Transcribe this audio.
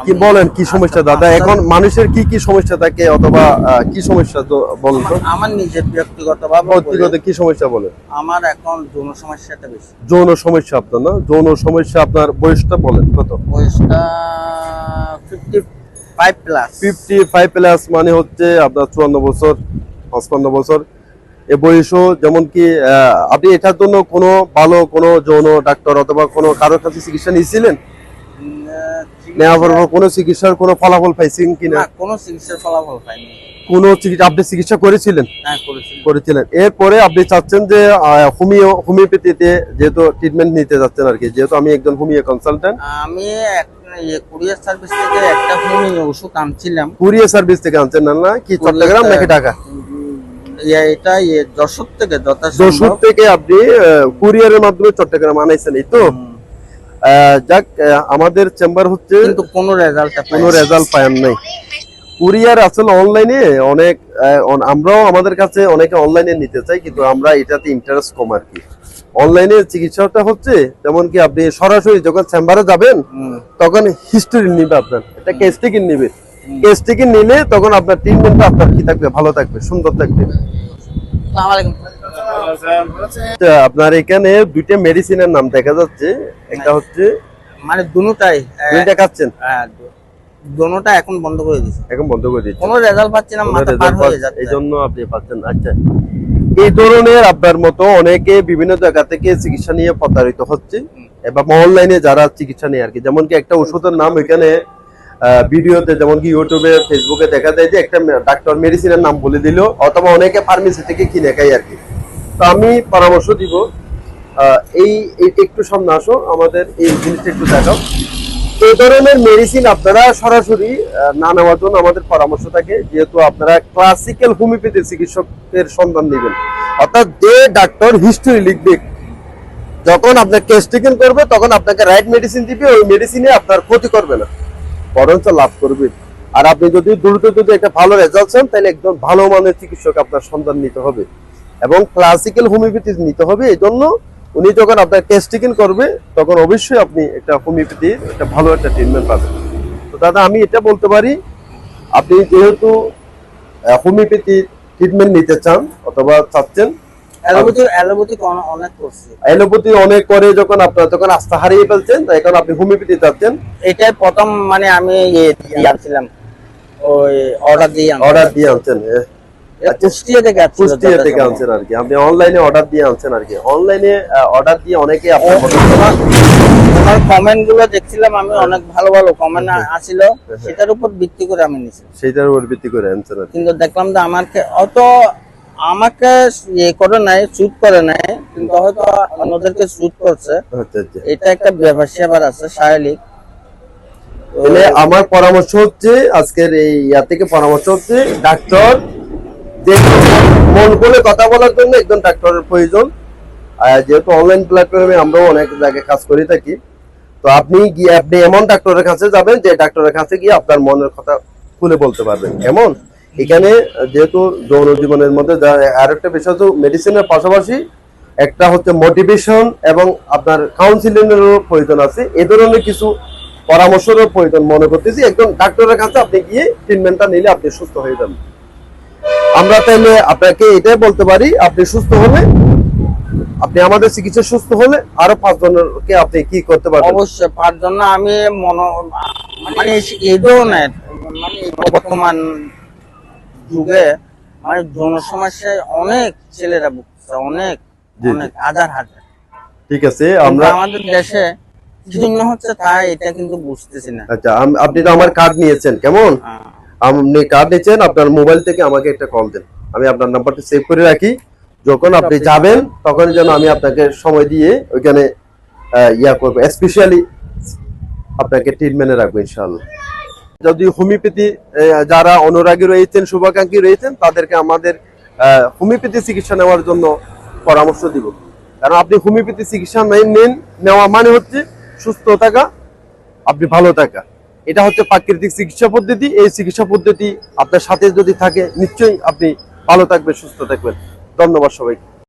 কি বলেন কি সমস্যা দাদা? এখন মানুষের কি কি সমস্যা থাকে অথবা কি সমস্যা তো বলেন তো? আমার নিজের ব্যক্তিগতভাবে ব্যক্তিগত কি সমস্যা বলেন? আমার এখন যৌন সমস্যাটা বেশি। যৌন সমস্যা আপনার না? যৌন সমস্যা আপনার বয়সটা বলেন কত? বয়সটা 55 প্লাস। 55 প্লাস মানে হচ্ছে আপনার 54 বছর 55 বছর এ বয়সও। যেমন কি আপনি এটার জন্য কোনো ভালো কোনো যৌন ডাক্তার অথবা কোনো কারোর কাছে চিকিৎসা নিয়েছিলেন? নেওয়ার পর কোনো চিকিৎসার কোনো ফলাফল পাইছেন কিনা? না, কোনো চিকিৎসার ফলাফল পাইনি। কোনো চিকিৎসা আপনি চিকিৎসা করেছিলেন? হ্যাঁ, করেছিলেন। এরপরে আপনি চাচ্ছেন যে হোমিওপ্যাথিতে যেহেতু ট্রিটমেন্ট নিতে যাচ্ছেন আর কি, যেহেতু আমি একজন হোমিও কনসালটেন্ট। আমি কুরিয়ার সার্ভিস থেকে একটা হোমিও ওষুধ আনছিলাম। কুরিয়ার সার্ভিস থেকে আনছেন না? কি চট্টগ্রাম নাকি ঢাকা? এটা যশোর থেকে। যশোর থেকে আপনি কুরিয়ারের মাধ্যমে চট্টগ্রাম আনাইছেন, এই তো? যাক, আমাদের চেম্বার হচ্ছে কিন্তু কোনো রেজাল্ট পান নাই। কুরিয়ার আসলে অনলাইনে অনেক, আমরাও আমাদের কাছে অনেকে অনলাইনে নিতে চাই, কিন্তু আমরা এটাতে ইন্টারেস্ট কম আর কি। অনলাইনে চিকিৎসাটা হচ্ছে যেমন কি আপনি সরাসরি যখন চেম্বারে যাবেন তখন হিস্টোরি নিবে, আপনার একটা কেস টিকিট নিবে। কেস টিকিট নিলে তখন আপনার ট্রিটমেন্টটা আপনার কি থাকবে, ভালো থাকবে, সুন্দর থাকবে। আপনার এখানে দুইটা মেডিসিনের নাম দেখা যাচ্ছে, একটা হচ্ছে মানে দুটোটাই দেখাচ্ছেন। দুটোটা এখন বন্ধ করে দিয়েছে। এখন বন্ধ করে দিয়েছে, কোনো রেজাল্ট পাচ্ছি না, মাথা পার হয়ে যাচ্ছে। এইজন্য আপনি পাচ্ছেন। আচ্ছা, এই ধরনের আপনার মতো অনেকে বিভিন্ন জায়গা থেকে চিকিৎসা নিয়ে প্রতারিত হচ্ছে এবং অনলাইনে যারা চিকিৎসা নিয়ে আর কি। যেমন কি একটা ওষুধের নাম এখানে ভিডিওতে, যেমন কি ইউটিউবে ফেসবুকে দেখা যায় যে একটা ডাক্তার মেডিসিনের নাম বলে দিল, অথবা অনেকে ফার্মেসি থেকে কিনে খায় আর কি। তো আমি পরামর্শ দিব, এই একটু সামনে আসো, আমাদের এই জিনিসটা একটু দেখাও। এই ধরনের মেডিসিন আপনারা সরাসরি না নেওয়ার জন্য আমাদের পরামর্শ থাকে, যেহেতু আপনারা ক্লাসিক্যাল হোমিওপ্যাথি চিকিৎসকের সন্ধান নেবেন, অর্থাৎ যে ডাক্তার হিস্টরি লিখবে, যখন আপনার কেস টেকেন করবে তখন আপনাকে রাইট মেডিসিন দিবে, ওই মেডিসিনে আপনার ক্ষতি করবে না, বরঞ্চ লাভ করবে। আর আপনি যদি দ্রুত যদি একটা ভালো রেজাল্ট চান, তাহলে একদম ভালো মানের চিকিৎসক আপনার সন্ধান নিতে হবে এবং ক্লাসিক্যাল হোমিওপ্যাথি নিতে হবে। এই জন্য উনি যখন আপনার টেস্ট টিকেন করবে তখন অবশ্যই আপনি একটা হোমিওপ্যাথির একটা ভালো একটা ট্রিটমেন্ট পাবেন। তো দাদা, আমি এটা বলতে পারি, আপনি যেহেতু হোমিওপ্যাথি ট্রিটমেন্ট নিতে চান অথবা চাচ্ছেন, অ্যালোপ্যাথি অনেক করে যখন আপনার তখন আস্থা হারিয়ে ফেলছেন, তাই কারণ আপনি হোমিওপ্যাথি চাচ্ছেন। এটাই প্রথম মানে আমি আনছিলাম, ওই অর্ডার দিয়ে আনছেন। কুষ্টিয়া থেকে আনছেন আর কি, আপনি অনলাইনে অর্ডার দিয়ে আনছেন আর কি। অনলাইনে অর্ডার দিয়ে অনেকে আপনার কমেন্ট গুলো দেখছিলাম আমি, অনেক ভালো ভালো কমেন্ট আসছিল, সেটার উপর ভিত্তি করে আমি নিছি। সেটার উপর ভিত্তি করে আনছেন। কিন্তু দেখলাম যে আমাকে ইয়ে করে নাই, শুট করে নাই, কিন্তু হয়তো অন্যদেরকে শুট করছে। এটা একটা ব্যবসা আছে শারীরিক। তাহলে আমার পরামর্শ হচ্ছে, আজকের এই থেকে পরামর্শ হচ্ছে, ডাক্তার মন খুলে কথা বলার জন্য একজন ডাক্তারের প্রয়োজন। যেহেতু অনলাইন প্ল্যাটফর্মে আমরাও অনেক জায়গায় কাজ করে থাকি, তো আপনি এমন ডাক্তারের কাছে যাবেন যে ডাক্তারের কাছে গিয়ে আপনার মনের কথা খুলে বলতে পারবেন। এমন এখানে যেহেতু যৌন জীবনের মধ্যে আর একটা বিষয় হচ্ছে মেডিসিনের পাশাপাশি একটা হচ্ছে মোটিভেশন এবং আপনার কাউন্সিলিং এরও প্রয়োজন আছে। এ ধরনের কিছু পরামর্শেরও প্রয়োজন মনে করতেছি। একজন ডাক্তারের কাছে আপনি গিয়ে ট্রিটমেন্টটা নিলে আপনি সুস্থ হয়ে যাবেন। আমরা তাইলে আপনাকে এটাই বলতে পারি, আপনি সুস্থ হলে, আপনি আমাদের চিকিৎসা সুস্থ হলে আরো 5 জনকে আপনি কি করতে পারবেন? অবশ্যই 5 জন না, আমি মানে এই ধরনের মানে বর্তমান যুগে মানে যৌন সমস্যায় অনেক ছেলেরা ভুগছে, অনেক হাজার। ঠিক আছে, আমরা আমাদের দেশে কি জন্য হচ্ছে তাই এটা কিন্তু বুঝতেছি না। আচ্ছা, আপনি তো আমার কার্ড নিয়েছেন, কেমন? আপনি কার্ড নিয়েছেন, আপনার মোবাইল থেকে আমাকে একটা কল দেন, আমি আপনার নাম্বারটা সেভ করে রাখি। যখন আপনি যাবেন তখন যেন আমি আপনাকে সময় দিয়ে ওইখানে করবো, স্পেশালি আপনাকে ট্রিটমেন্টে রাখবো ইনশাআল্লাহ। যদি হোমিওপ্যাথি যারা অনুরাগী রয়েছেন, শুভাকাঙ্ক্ষী রয়েছেন, তাদেরকে আমাদের হোমিওপ্যাথি চিকিৎসা নেওয়ার জন্য পরামর্শ দিব। কারণ আপনি হোমিওপ্যাথি চিকিৎসা নেওয়া মানে হচ্ছে সুস্থ থাকা, আপনি ভালো থাকা। এটা হচ্ছে প্রাকৃতিক চিকিৎসা পদ্ধতি। এই চিকিৎসা পদ্ধতি আপনার সাথে যদি থাকে, নিশ্চয়ই আপনি ভালো থাকবেন, সুস্থ থাকবেন। ধন্যবাদ সবাইকে।